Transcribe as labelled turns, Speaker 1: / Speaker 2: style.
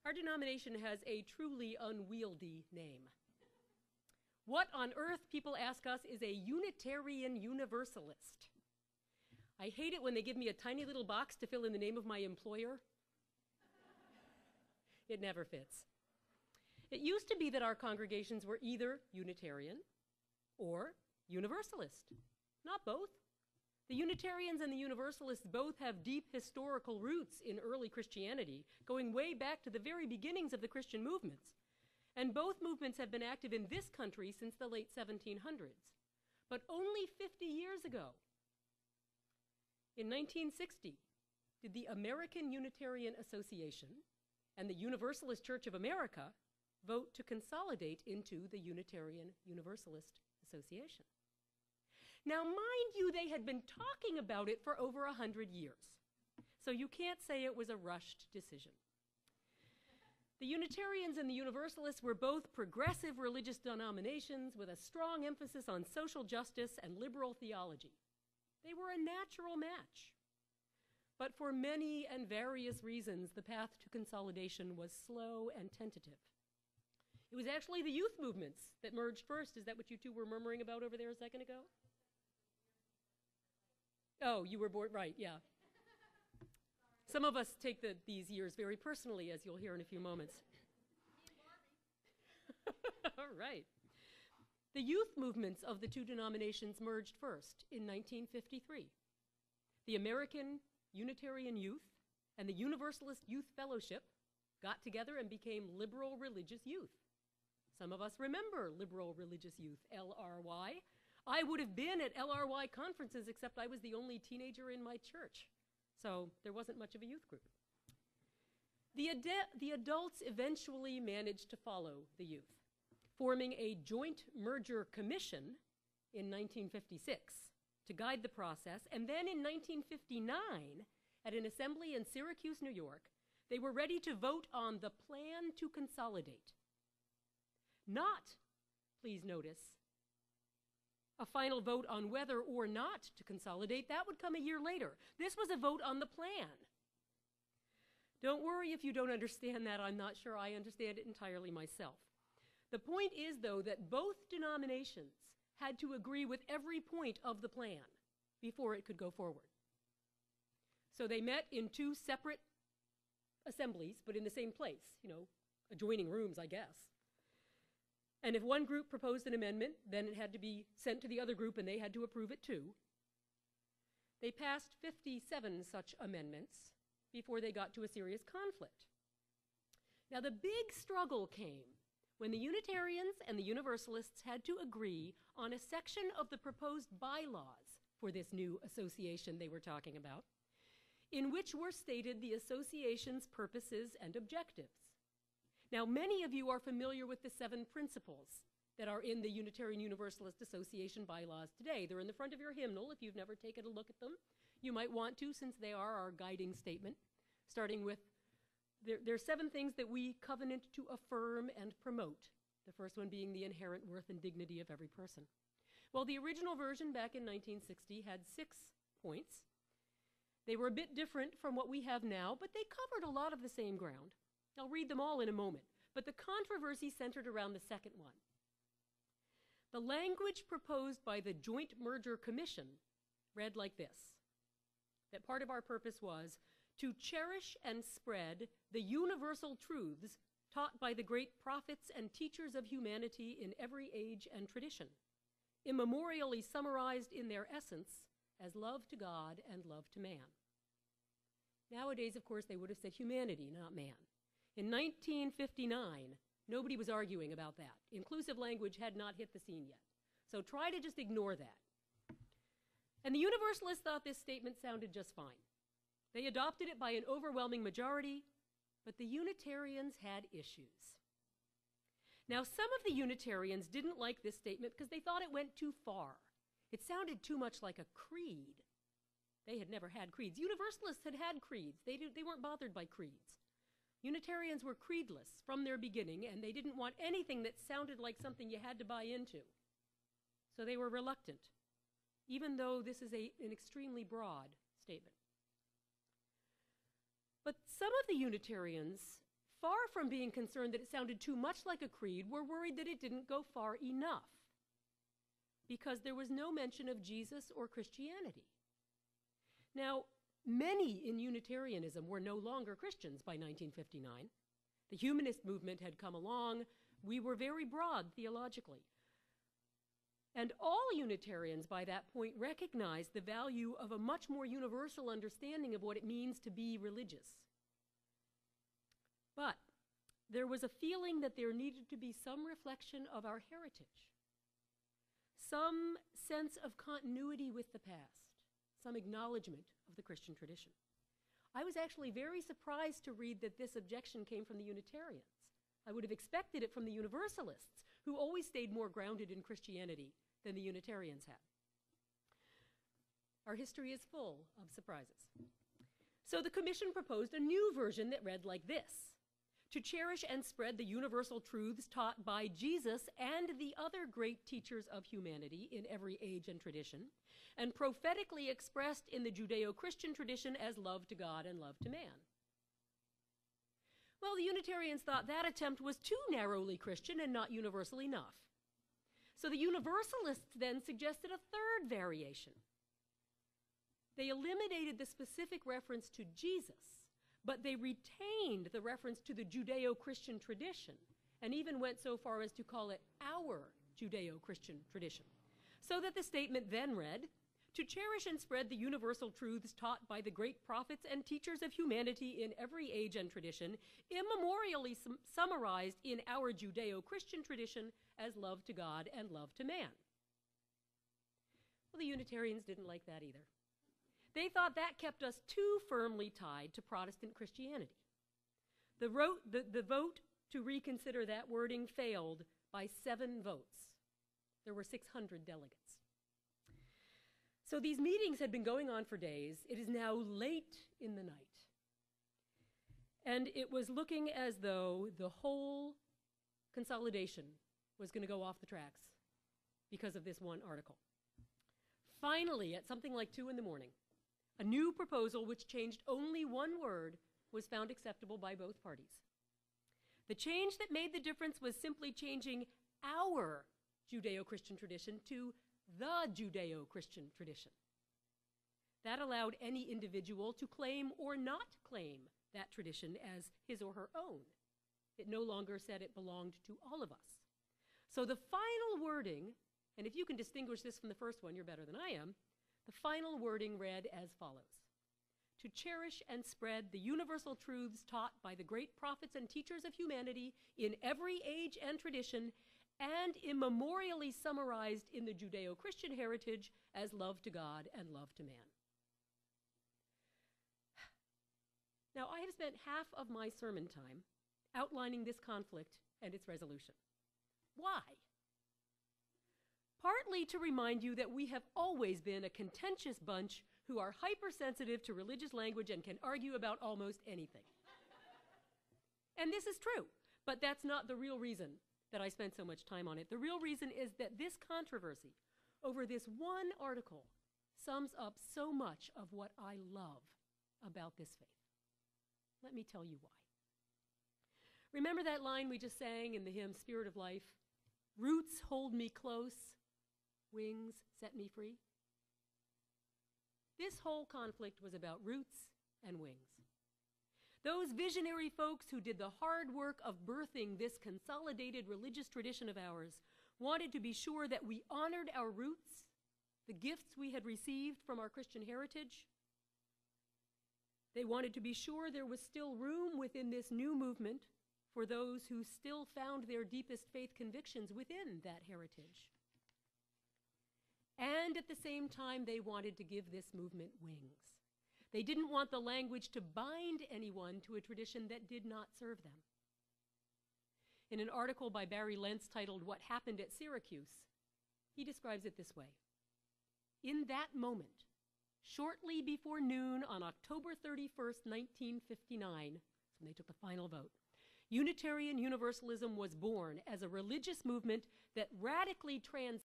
Speaker 1: Our denomination has a truly unwieldy name. What on earth, people ask us, is a Unitarian Universalist? I hate it when they give me a tiny little box to fill in the name of my employer. It never fits. It used to be that our congregations were either Unitarian or Universalist, not both. The Unitarians and the Universalists both have deep historical roots in early Christianity, going way back to the very beginnings of the Christian movements. And both movements have been active in this country since the late 1700s. But only 50 years ago, in 1960, did the American Unitarian Association and the Universalist Church of America vote to consolidate into the Unitarian Universalist Association. Now, mind you, they had been talking about it for over 100 years, so you can't say it was a rushed decision. The Unitarians and the Universalists were both progressive religious denominations with a strong emphasis on social justice and liberal theology. They were a natural match. But for many and various reasons, the path to consolidation was slow and tentative. It was actually the youth movements that merged first. Is that what you two were murmuring about over there a second ago? Oh, you were born, right, yeah. Some of us take these years very personally, as you'll hear in a few moments. All right. The youth movements of the two denominations merged first in 1953. The American Unitarian Youth and the Universalist Youth Fellowship got together and became Liberal Religious Youth. Some of us remember Liberal Religious Youth, LRY. I would have been at LRY conferences, except I was the only teenager in my church. So there wasn't much of a youth group. The adults eventually managed to follow the youth, forming a joint merger commission in 1956 to guide the process. And then in 1959, at an assembly in Syracuse, New York, they were ready to vote on the plan to consolidate. Not, please notice, a final vote on whether or not to consolidate. That would come a year later. This was a vote on the plan. Don't worry if you don't understand that. I'm not sure I understand it entirely myself. The point is, though, that both denominations had to agree with every point of the plan before it could go forward. So they met in two separate assemblies, but in the same place, adjoining rooms, I guess. And if one group proposed an amendment, then it had to be sent to the other group and they had to approve it too. They passed 57 such amendments before they got to a serious conflict. Now the big struggle came when the Unitarians and the Universalists had to agree on a section of the proposed bylaws for this new association they were talking about, in which were stated the association's purposes and objectives. Now, many of you are familiar with the 7 principles that are in the Unitarian Universalist Association bylaws today. They're in the front of your hymnal if you've never taken a look at them. You might want to, since they are our guiding statement, starting with, there are 7 things that we covenant to affirm and promote, the first one being the inherent worth and dignity of every person. Well, the original version back in 1960 had 6 points. They were a bit different from what we have now, but they covered a lot of the same ground. I'll read them all in a moment, but the controversy centered around the second one. The language proposed by the Joint Merger Commission read like this, that part of our purpose was to cherish and spread the universal truths taught by the great prophets and teachers of humanity in every age and tradition, immemorially summarized in their essence as love to God and love to man. Nowadays, of course, they would have said humanity, not man. In 1959, nobody was arguing about that. Inclusive language had not hit the scene yet. So try to just ignore that. And the Universalists thought this statement sounded just fine. They adopted it by an overwhelming majority, but the Unitarians had issues. Now, some of the Unitarians didn't like this statement because they thought it went too far. It sounded too much like a creed. They had never had creeds. Universalists had had creeds. They weren't bothered by creeds. Unitarians were creedless from their beginning, and they didn't want anything that sounded like something you had to buy into. So they were reluctant, even though this is an extremely broad statement. But some of the Unitarians far from being concerned that it sounded too much like a creed, were worried that it didn't go far enough, because there was no mention of Jesus or Christianity. Now, many in Unitarianism were no longer Christians by 1959. The humanist movement had come along. We were very broad theologically. And all Unitarians by that point recognized the value of a much more universal understanding of what it means to be religious. But there was a feeling that there needed to be some reflection of our heritage, some sense of continuity with the past, some acknowledgement of the Christian tradition. I was actually very surprised to read that this objection came from the Unitarians. I would have expected it from the Universalists, who always stayed more grounded in Christianity than the Unitarians had. Our history is full of surprises. So the Commission proposed a new version that read like this: to cherish and spread the universal truths taught by Jesus and the other great teachers of humanity in every age and tradition, and prophetically expressed in the Judeo-Christian tradition as love to God and love to man. Well, the Unitarians thought that attempt was too narrowly Christian and not universal enough. So the Universalists then suggested a third variation. They eliminated the specific reference to Jesus, but they retained the reference to the Judeo-Christian tradition, and even went so far as to call it our Judeo-Christian tradition. So that the statement then read, to cherish and spread the universal truths taught by the great prophets and teachers of humanity in every age and tradition, immemorially summarized in our Judeo-Christian tradition as love to God and love to man. Well, the Unitarians didn't like that either. They thought that kept us too firmly tied to Protestant Christianity. The vote to reconsider that wording failed by 7 votes. There were 600 delegates. So these meetings had been going on for days. It is now late in the night. And it was looking as though the whole consolidation was going to go off the tracks because of this one article. Finally, at something like 2 in the morning, a new proposal which changed only one word was found acceptable by both parties. The change that made the difference was simply changing our Judeo-Christian tradition to the Judeo-Christian tradition. That allowed any individual to claim or not claim that tradition as his or her own. It no longer said it belonged to all of us. So the final wording, and if you can distinguish this from the first one, you're better than I am, the final wording read as follows: to cherish and spread the universal truths taught by the great prophets and teachers of humanity in every age and tradition, and immemorially summarized in the Judeo-Christian heritage as love to God and love to man. Now, I have spent half of my sermon time outlining this conflict and its resolution. Why? Partly to remind you that we have always been a contentious bunch who are hypersensitive to religious language and can argue about almost anything. And this is true, but that's not the real reason that I spent so much time on it. The real reason is that this controversy over this one article sums up so much of what I love about this faith. Let me tell you why. Remember that line we just sang in the hymn, Spirit of Life? Roots hold me close, wings set me free. This whole conflict was about roots and wings. Those visionary folks who did the hard work of birthing this consolidated religious tradition of ours wanted to be sure that we honored our roots, the gifts we had received from our Christian heritage. They wanted to be sure there was still room within this new movement for those who still found their deepest faith convictions within that heritage. And at the same time, they wanted to give this movement wings. They didn't want the language to bind anyone to a tradition that did not serve them. In an article by Barry Lentz titled "What Happened at Syracuse," he describes it this way: in that moment, shortly before noon on October 31st, 1959, when they took the final vote, Unitarian Universalism was born as a religious movement that radically transcended